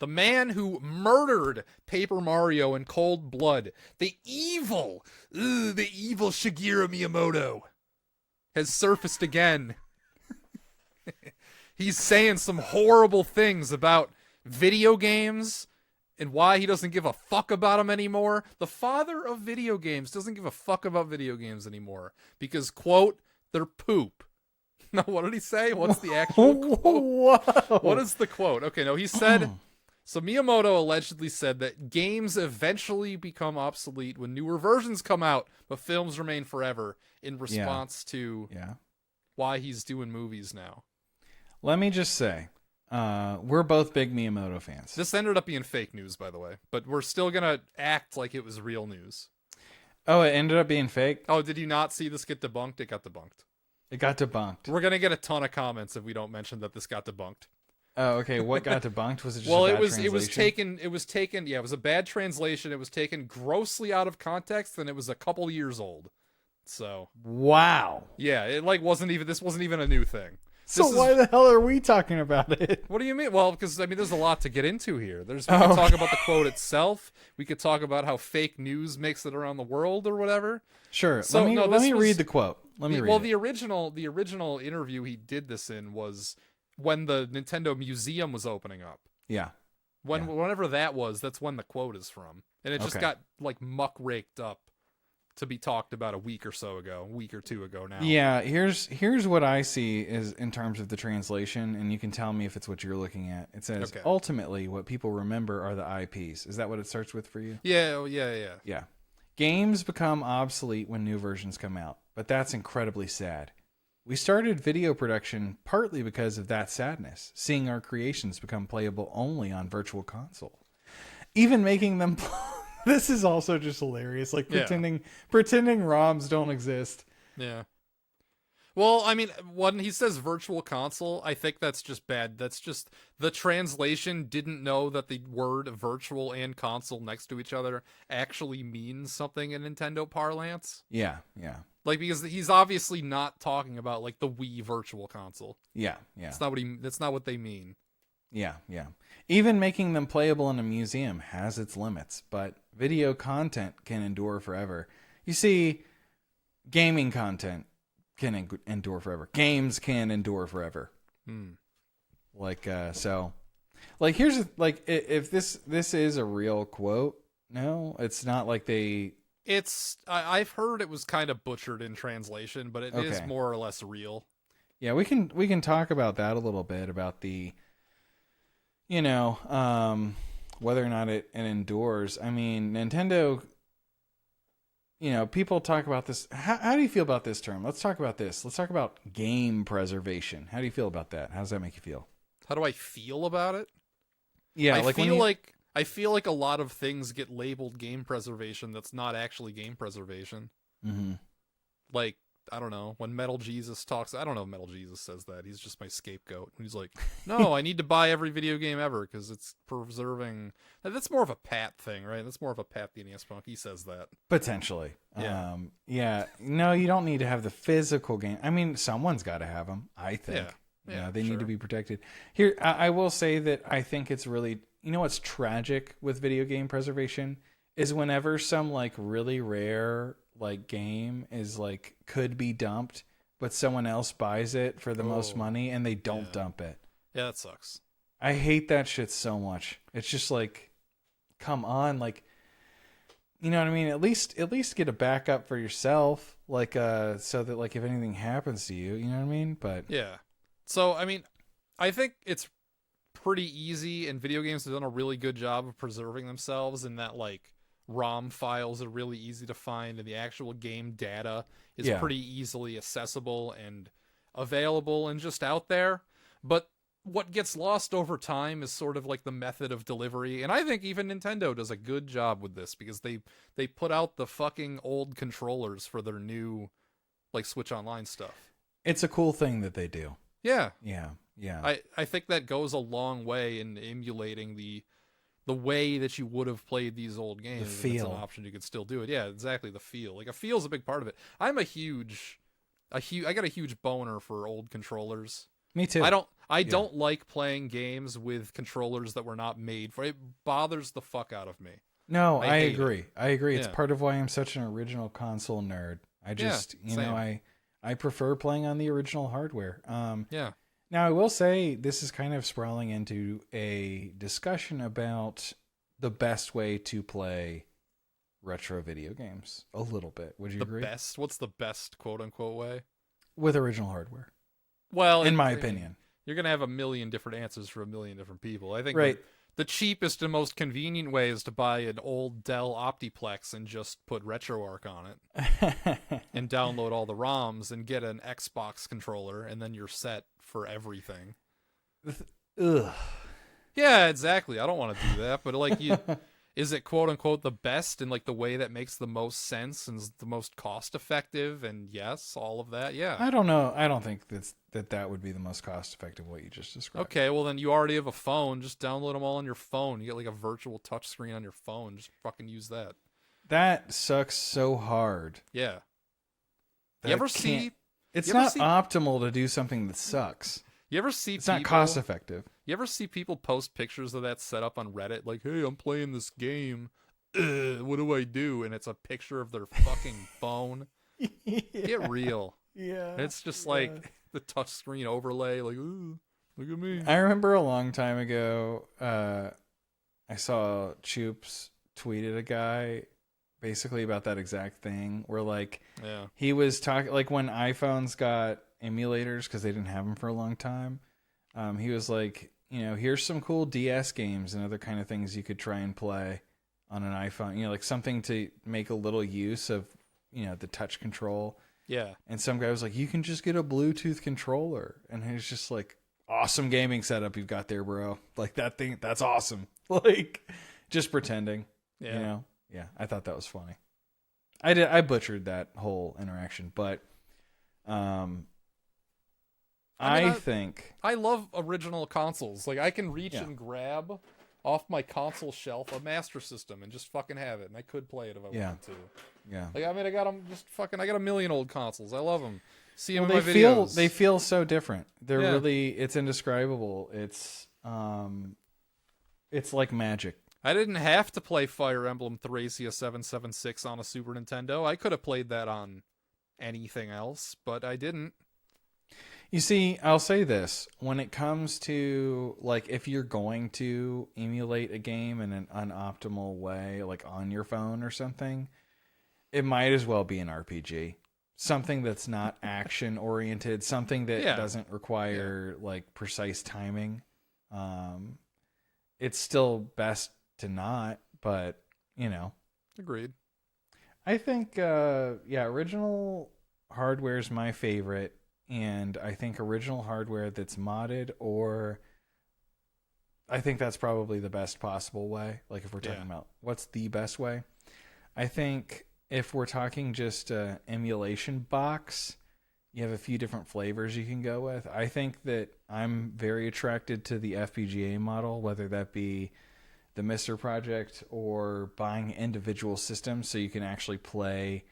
The man who murdered Paper Mario in cold blood. The evil Shigeru Miyamoto has surfaced again. He's saying some horrible things about video games and why he doesn't give a fuck about them anymore. The father of video games doesn't give a fuck about video games anymore because, quote, they're poop. No, what did he say? What's the actual quote? Whoa. What is the quote? Okay, no, he said... So Miyamoto allegedly said that games eventually become obsolete when newer versions come out, but films remain forever in response to why he's doing movies now. Let me just say, we're both big Miyamoto fans. This ended up being fake news, by the way, but we're still going to act like it was real news. Oh, it ended up being fake? Oh, did you not see this get debunked? It got debunked. It got debunked. We're going to get a ton of comments if we don't mention that this got debunked. Oh, okay. What got debunked? Was it just well, a bad it was translation? it was taken, yeah, it was a bad translation. It was taken grossly out of context, and it was a couple years old. So wow. Yeah, it wasn't even a new thing. So why the hell are we talking about it? What do you mean? Well, because there's a lot to get into here. We could talk about the quote itself. We could talk about how fake news makes it around the world or whatever. Sure. So, let me read the quote. The original interview he did this in was when the Nintendo Museum was opening up. Yeah. Whenever that was, that's when the quote is from. And it just got muck raked up to be talked about a week or two ago now. Yeah, here's what I see is in terms of the translation, and you can tell me if it's what you're looking at. It says, ultimately, what people remember are the IPs. Is that what it starts with for you? Yeah. Games become obsolete when new versions come out, but that's incredibly sad. We started video production partly because of that sadness, seeing our creations become playable only on Virtual Console. Even making them... This is also just hilarious, pretending ROMs don't exist. Yeah. Well, when he says Virtual Console, I think that's just bad. That's just the translation didn't know that the word virtual and console next to each other actually means something in Nintendo parlance. Yeah. Because he's obviously not talking about the Wii Virtual Console. Yeah. That's not what they mean. Yeah. Even making them playable in a museum has its limits, but video content can endure forever. You see, gaming content can endure forever. Games can endure forever. Here's if this is a real quote. No, it's not like they. I've heard it was kind of butchered in translation, but it is more or less real. Yeah, we can talk about that a little bit about the, whether or not it endures. Nintendo. People talk about this. How do you feel about this term? Let's talk about this. Let's talk about game preservation. How do you feel about that? How does that make you feel? How do I feel about it? Yeah, I feel like a lot of things get labeled game preservation that's not actually game preservation. Mm-hmm. I don't know, when Metal Jesus talks, I don't know if Metal Jesus says that. He's just my scapegoat. He's like, no, I need to buy every video game ever because it's preserving. That's more of a Pat thing, right? That's more of a Pat the NES Punk. He says that. Potentially. Yeah. No, you don't need to have the physical game. Someone's got to have them, I think. Yeah, they need to be protected. Here, I will say that I think it's really, what's tragic with video game preservation is whenever some really rare game is could be dumped, but someone else buys it for the most money and they don't dump it. Yeah, that sucks. I hate that shit so much. It's just come on, you know what I mean? At least get a backup for yourself, so that if anything happens to you, you know what I mean? But yeah. So I think it's pretty easy, and video games have done a really good job of preserving themselves in that ROM files are really easy to find, and the actual game data is pretty easily accessible and available and just out there. But what gets lost over time is sort of the method of delivery, and I think even Nintendo does a good job with this because they put out the fucking old controllers for their new Switch Online stuff. It's a cool thing that they do. Yeah. I think that goes a long way in emulating the way that you would have played these old games. The feel. It's an option you could still do it. Yeah, exactly. The feel. A feel's a big part of it. I got a huge boner for old controllers. Me too. I don't like playing games with controllers that were not made for it. Bothers the fuck out of me. No, I hate agree. it. I agree. It's Yeah. part of why I'm such an original console nerd. I just, same. I prefer playing on the original hardware. Yeah. Now, I will say this is kind of sprawling into a discussion about the best way to play retro video games. A little bit. Would you agree? What's the best quote unquote way? With original hardware. Well, in my opinion. You're going to have a million different answers for a million different people. I think right. the cheapest and most convenient way is to buy an old Dell Optiplex and just put RetroArch on it and download all the ROMs and get an Xbox controller, and then you're set for everything. Ugh. Yeah, exactly. I don't want to do that, but like, is it quote unquote the best in like the way that makes the most sense and is the most cost effective? And yes, all of that. Yeah. I don't know. I don't think that would be the most cost effective what you just described. Okay, well then you already have a phone. Just download them all on your phone. You get like a virtual touchscreen on your phone. Just fucking use that. That sucks so hard. Yeah. That You ever see? It's not optimal to do something that sucks. You ever see? It's not cost effective. You ever see people post pictures of that set up on Reddit? Like, hey, I'm playing this game. What do I do? And it's a picture of their fucking phone. Yeah. Get real. Yeah. It's just like the touchscreen overlay. Like, ooh, look at me. I remember a long time ago, I saw Choops tweeted a guy basically about that exact thing where like he was talking like when iPhones got emulators because they didn't have them for a long time. He was like, here's some cool DS games and other kind of things you could try and play on an iPhone, like something to make a little use of, the touch control. Yeah. And some guy was like, you can just get a Bluetooth controller. And he was just like, awesome gaming setup you've got there, bro. Like that thing, that's awesome. Like just pretending, Yeah, I thought that was funny. I butchered that whole interaction, but I think I love original consoles. Like I can reach and grab off my console shelf a Master System and just fucking have it, and I could play it if I wanted to. Yeah. Like I mean, I got them just fucking. I got a million old consoles. I love them. See them in they my videos. They feel so different. They're really. It's indescribable. It's like magic. I didn't have to play Fire Emblem Thracia 776 on a Super Nintendo. I could have played that on anything else, but I didn't. You see, I'll say this. When it comes to, like, if you're going to emulate a game in an unoptimal way, like on your phone or something, it might as well be an RPG. Something that's not action-oriented, something that doesn't require, like, precise timing. It's still best to not, but, Agreed. I think, original hardware is my favorite. And I think original hardware that's modded, or I think that's probably the best possible way. Like if we're talking about what's the best way, I think if we're talking just emulation box, you have a few different flavors you can go with. I think that I'm very attracted to the FPGA model, whether that be the Mister Project or buying individual systems so you can actually play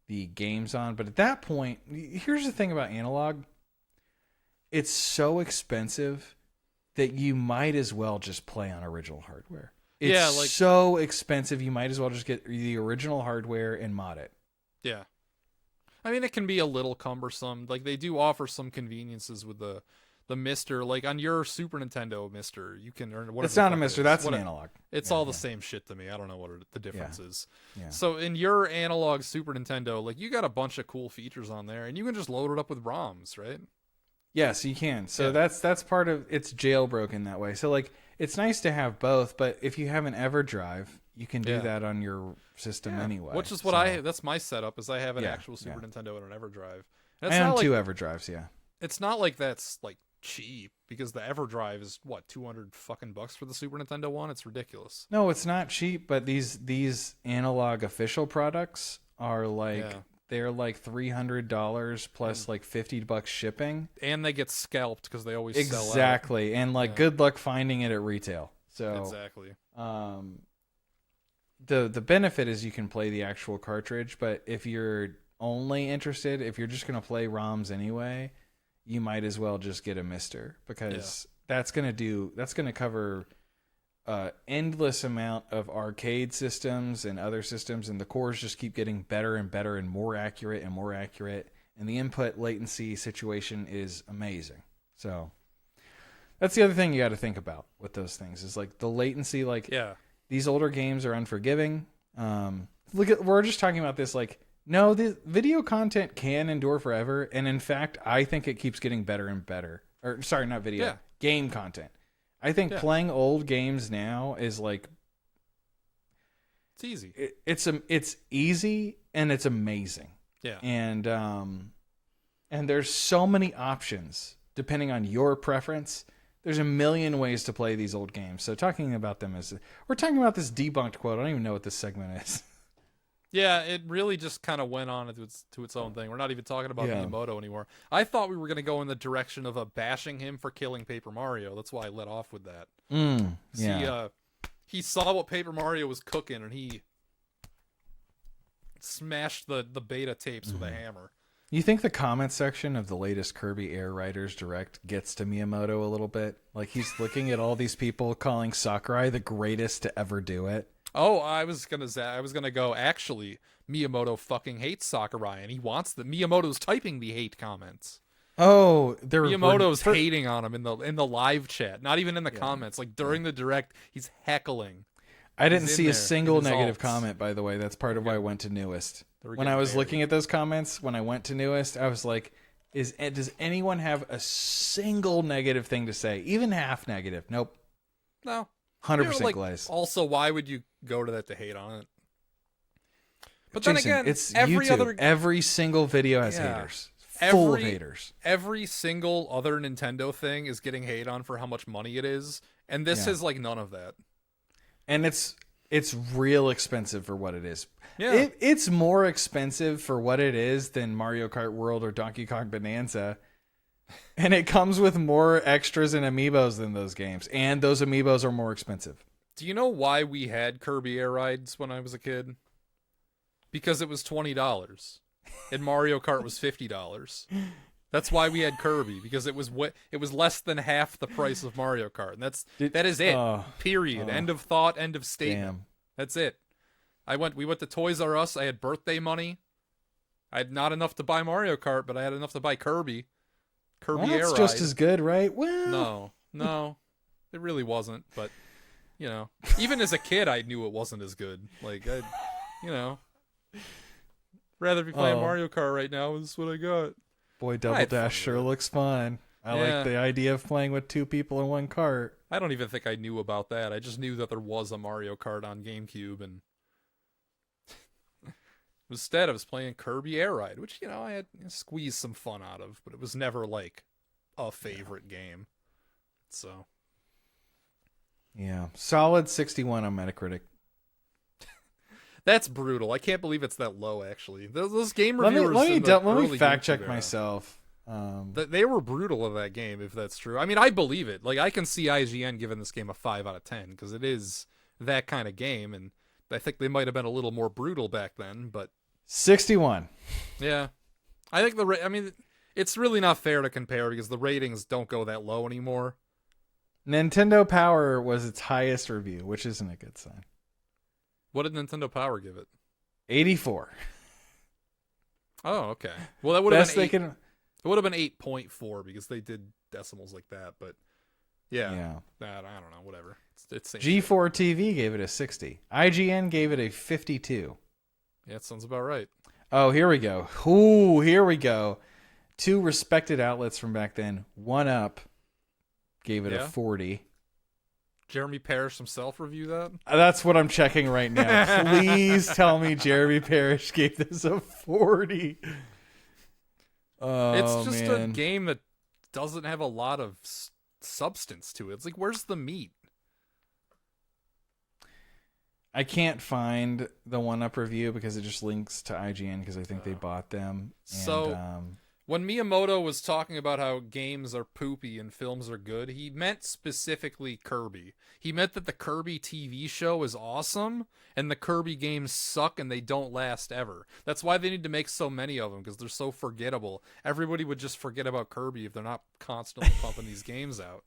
the games on. But at that point, here's the thing about analog. It's so expensive that you might as well just play on original hardware. It's so expensive, you might as well just get the original hardware and mod it. Yeah. I mean, it can be a little cumbersome. Like, they do offer some conveniences with the Mister. Like, on your Super Nintendo Mister, you can earn whatever. It's not a Mister, that's an analog. It's all the same shit to me. I don't know what the difference is. Yeah. So, in your analog Super Nintendo, like, you got a bunch of cool features on there, and you can just load it up with ROMs, right? Yes, you can. So that's part of it's jailbroken that way. So, like, it's nice to have both, but if you have an EverDrive, you can do that on your system anyway. Which is what that's my setup, is I have an actual Super Nintendo and an EverDrive. And I own two EverDrives, It's not like that's, like, cheap, because the EverDrive is, what, $200 fucking bucks for the Super Nintendo one? It's ridiculous. No, it's not cheap, but these analog official products are like... They're like $300 plus like $50 shipping. And they get scalped because they always sell out. Exactly. And like good luck finding it at retail. So exactly. The benefit is you can play the actual cartridge, but if you're only interested, if you're just going to play ROMs anyway, you might as well just get a Mister, because that's going to cover endless amount of arcade systems and other systems, and the cores just keep getting better and better and more accurate, and the input latency situation is amazing. So that's the other thing you got to think about with those things, is like the latency. Like, these older games are unforgiving. We're just talking about this, like, no, the video content can endure forever, and in fact, I think it keeps getting better and better. Or sorry, not video, game content. I think playing old games now is like, it's easy. It's easy and it's amazing. Yeah. And there's so many options depending on your preference. There's a million ways to play these old games. So talking about them we're talking about this debunked quote. I don't even know what this segment is. Yeah, it really just kind of went on to its own thing. We're not even talking about Miyamoto anymore. I thought we were going to go in the direction of bashing him for killing Paper Mario. That's why I let off with that. He saw what Paper Mario was cooking, and he smashed the beta tapes with a hammer. You think the comment section of the latest Kirby Air Riders Direct gets to Miyamoto a little bit? Like, he's looking at all these people calling Sakurai the greatest to ever do it. Oh, I was gonna go. Actually, Miyamoto fucking hates Sakurai, and he wants the Miyamoto's typing the hate comments. Oh, Miyamoto's hating on him in the live chat, not even in the comments. Like during the direct, he's heckling. I didn't see a single negative comment, by the way. That's part of why I went to Newest. When I was looking at those comments, when I went to Newest, I was like, does anyone have a single negative thing to say? Even half negative? Nope. No. 100% glaze. Also, why would you go to that to hate on it? But Jason, then again, it's every single video has haters. Full of haters. Every single other Nintendo thing is getting hate on for how much money it is, and this is like none of that. And it's real expensive for what it is. Yeah. It's more expensive for what it is than Mario Kart World or Donkey Kong Bonanza. And it comes with more extras and amiibos than those games. And those amiibos are more expensive. Do you know why we had Kirby Air Rides when I was a kid? Because it was $20. And Mario Kart was $50. That's why we had Kirby, because it was less than half the price of Mario Kart. And that is it. Period. End of thought, end of statement. Damn. That's it. We went to Toys R Us. I had birthday money. I had not enough to buy Mario Kart, but I had enough to buy Kirby. Kirby Air Ride. That's just as good, right? Well, no, it really wasn't. But even as a kid, I knew it wasn't as good. Like, rather be playing Mario Kart right now. This is what I got. Boy, Double Dash sure looks fun. I like the idea of playing with two people in one cart. I don't even think I knew about that. I just knew that there was a Mario Kart on GameCube, and instead I was playing Kirby Air Ride, which, I had squeezed some fun out of, but it was never like a favorite game. So. Yeah. Solid 61 on Metacritic. That's brutal. I can't believe it's that low, actually. Those game reviewers... Let me fact check myself. They were brutal of that game, if that's true. I mean, I believe it. Like, I can see IGN giving this game a 5 out of 10, because it is that kind of game, and I think they might have been a little more brutal back then, but... 61. Yeah. I think it's really not fair to compare, because the ratings don't go that low anymore. Nintendo Power was its highest review, which isn't a good sign. What did Nintendo Power give it? 84. Oh, okay. Well, that would have been it would have been 8.4 because they did decimals like that, but I don't know, whatever. It's G4 TV gave it a 60. IGN gave it a 52. Yeah, it sounds about right. Oh, here we go. Ooh, here we go. Two respected outlets from back then. One Up gave it a 40. Jeremy Parrish himself review that? That's what I'm checking right now. Please tell me Jeremy Parrish gave this a 40. Oh, it's just a game that doesn't have a lot of substance to it. It's like, where's the meat? I can't find the 1UP review because it just links to IGN because I think they bought them. And, so When Miyamoto was talking about how games are poopy and films are good, he meant specifically Kirby. He meant that the Kirby TV show is awesome and the Kirby games suck and they don't last ever. That's why they need to make so many of them, because they're so forgettable. Everybody would just forget about Kirby if they're not constantly pumping these games out.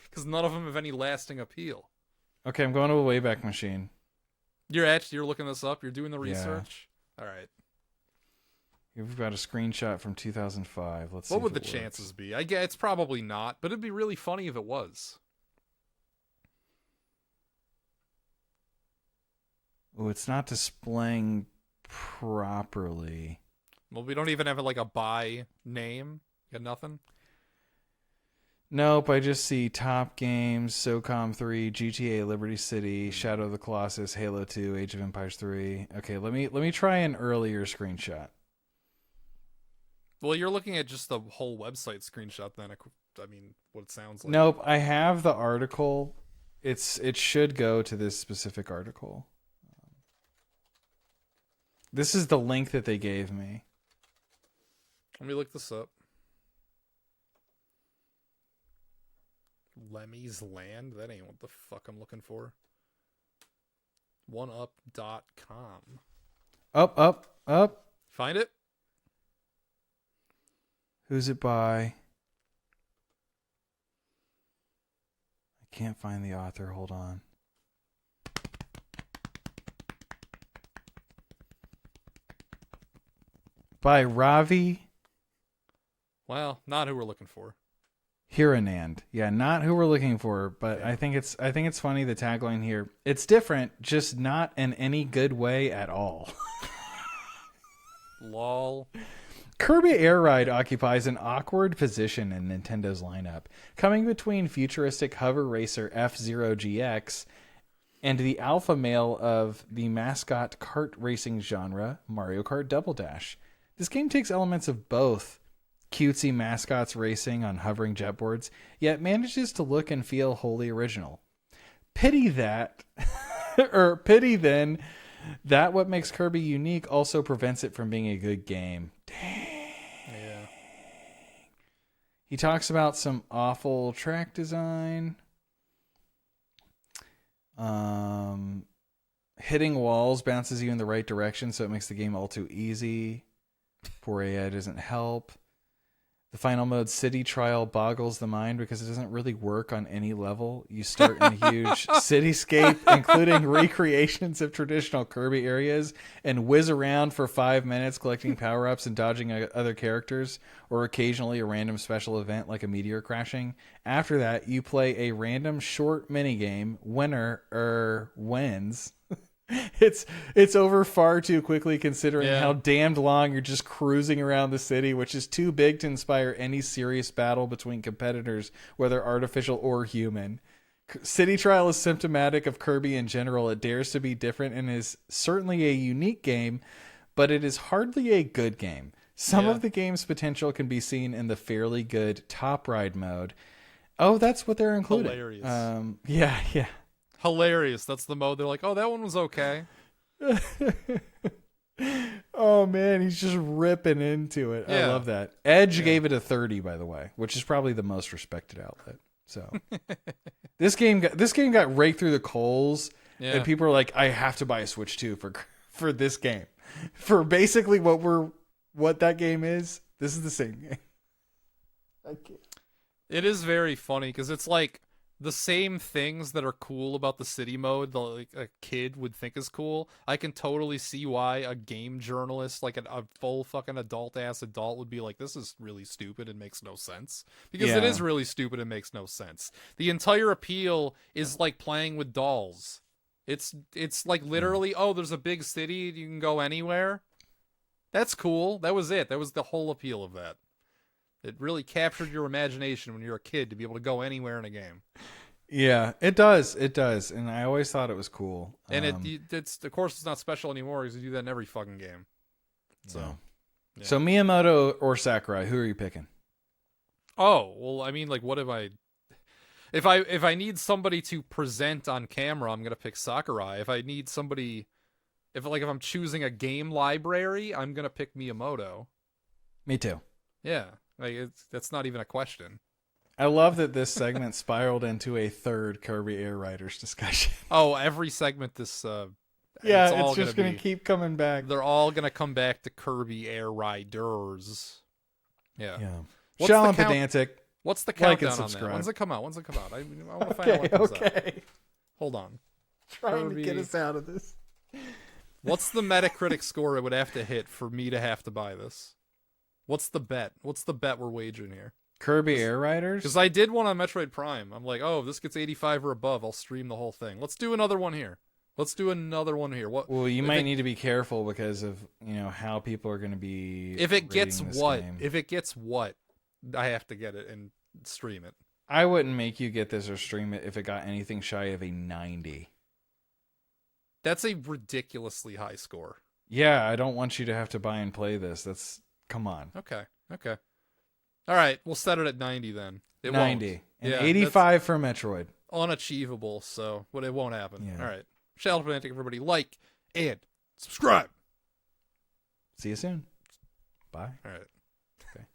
Because none of them have any lasting appeal. Okay, I'm going to a Wayback Machine. You're looking this up? You're doing the research? Yeah. All right. We've got a screenshot from 2005. Let's see. What would the chances be? I guess it's probably not, but it'd be really funny if it was. Oh, it's not displaying properly. Well, we don't even have like a buy name. Got nothing? Nope, I just see Top Games, SOCOM 3, GTA Liberty City, Shadow of the Colossus, Halo 2, Age of Empires 3. Okay, let me try an earlier screenshot. Well, you're looking at just the whole website screenshot then. I mean, what it sounds like. Nope, I have the article. It should go to this specific article. This is the link that they gave me. Let me look this up. Lemmy's Land? That ain't what the fuck I'm looking for. OneUp.com. Up. Find it? Who's it by? I can't find the author. Hold on. By Ravi Well, not who we're looking for. Hiranand. Yeah, not who we're looking for, but Okay. I think it's funny, the tagline here. It's different, just not in any good way at all. Lol. Kirby Air Ride occupies an awkward position in Nintendo's lineup, coming between futuristic hover racer F-Zero GX and the alpha male of the mascot kart racing genre, Mario Kart Double Dash. This game takes elements of both cutesy mascots racing on hovering jetboards, yet manages to look and feel wholly original. Pity then that what makes Kirby unique also prevents it from being a good game. Dang. Yeah. He talks about some awful track design. Hitting walls bounces you in the right direction, so it makes the game all too easy. Poor AI doesn't help. The final mode, City Trial, boggles the mind because it doesn't really work on any level. You start in a huge cityscape, including recreations of traditional Kirby areas, and whiz around for 5 minutes collecting power-ups and dodging other characters, or occasionally a random special event like a meteor crashing. After that, you play a random short minigame. Winner wins. It's over far too quickly, considering how damned long you're just cruising around the city, which is too big to inspire any serious battle between competitors, whether artificial or human. City Trial is symptomatic of Kirby in general. It dares to be different and is certainly a unique game, but it is hardly a good game. Some of the game's potential can be seen in the fairly good Top Ride mode. Oh, that's what they're including. Hilarious. Yeah. Hilarious. That's the mode. They're like, oh, that one was okay. Oh man, he's just ripping into it. Yeah. I love that. Edge gave it a 30, by the way, which is probably the most respected outlet. So this game got raked through the coals, and people are like, I have to buy a Switch 2 for this game. For basically what that game is, this is the same game. It is very funny because it's like the same things that are cool about the city mode that like a kid would think is cool. I can totally see why a game journalist, like a full fucking adult would be like, this is really stupid and makes no sense. Because it is really stupid and makes no sense. The entire appeal is like playing with dolls. It's like literally, oh, there's a big city, you can go anywhere. That's cool. That was it. That was the whole appeal of that. It really captured your imagination when you're a kid to be able to go anywhere in a game. Yeah, it does. It does. And I always thought it was cool. And it's of course it's not special anymore because you do that in every fucking game. So, So Miyamoto or Sakurai, who are you picking? Oh, well, I mean, like, what if I need somebody to present on camera, I'm gonna pick Sakurai. If I need somebody, if I'm choosing a game library, I'm gonna pick Miyamoto. Me too. Yeah, like that's not even a question. I love that this segment spiraled into a third Kirby Air Riders discussion. Oh, every segment this Yeah, all it's just gonna going to keep coming back. They're all gonna come back to Kirby Air Riders. Yeah. Yeah. What's Shall the and Pedantic. What's the Like and countdown on that? subscribe. When's it come out? I want to find out when it comes out. Okay. Hold on. Trying Kirby. to get us out of this. What's the Metacritic score it would have to hit for me to have to buy this? What's the bet? What's the bet we're wagering here? Kirby Air Riders? Because I did one on Metroid Prime. I'm like, oh, if this gets 85 or above, I'll stream the whole thing. Let's do another one here. What? Well, you might need to be careful because of how people are going to be. If it gets rating this what? game. If it gets what? I have to get it and stream it. I wouldn't make you get this or stream it if it got anything shy of a 90. That's a ridiculously high score. Yeah, I don't want you to have to buy and play this. Come on. Okay. All right, we'll set it at 90 then. It 90. won't. And Yeah, 85 for Metroid. Unachievable, but it won't happen. Yeah. All right. Shout out to everybody. Like and subscribe. See you soon. Bye. All right. Okay.